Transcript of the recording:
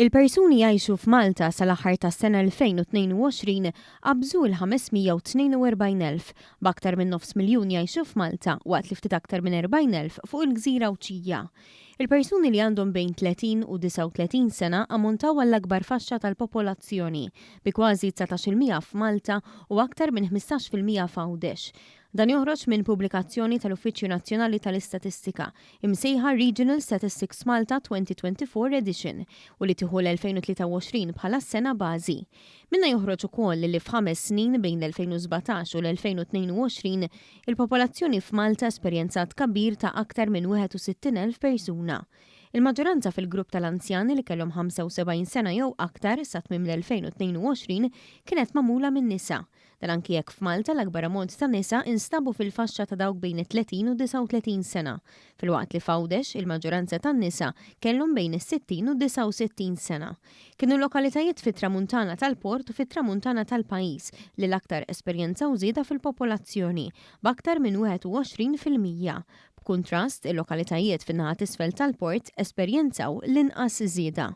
Il-persuni jgħixu f'Malta sal-aħħar tas-sena 2022 qabżu l-542,000 b'aktar minn nofs miljun jgħixu f'Malta waqt li ftit aktar minn 40,000 fuq il-Gżira u Ċija. Il-persuni li għandhom bejn 30 u 39 sena ammontaw għall-akbar faxxa tal-popolazzjoni bi kważi 19% f'Malta u aktar minn 15% f'Għawdex. Dan joħroġ minn pubblikazzjoni tal-Uffiċċju Nazzjonali tal-Istatistika imsejħa Regional Statistics Malta 2024 Edition u li tieħu l-2023 bħala s-sena bażi. Minna joħroġ ukoll li f'5 snin bejn l-2017 u l-2022 il-popolazzjoni f'Malta esperjenzat tkabbir ta' aktar minn 61,000 persuna. Il-maġġoranza fil-grupp tal-anzjani li kellhom 75 sena jew aktar sa tmiem l-2022 kienet magħmula minn nisa. Dan anki jekk f'Malta l-akbar ammont ta' nisa instabu fil-faxxa ta' dawk bejn 30 u 39 sena. Fil-waqt li f'Għawdex il-maġġoranza tan-nisa kellhom bejn is-60 u 69 sena. Kienu lokalitajiet fit-tramuntana tal-port u fit-tramuntana tal-pajjiż li l-aktar esperjenzaw żieda fil-popolazzjoni b'aktar minn 21%. B'kuntrast, il-lokalitajiet fin-naħa t'isfel tal-port esperjenzaw l-inqas żieda.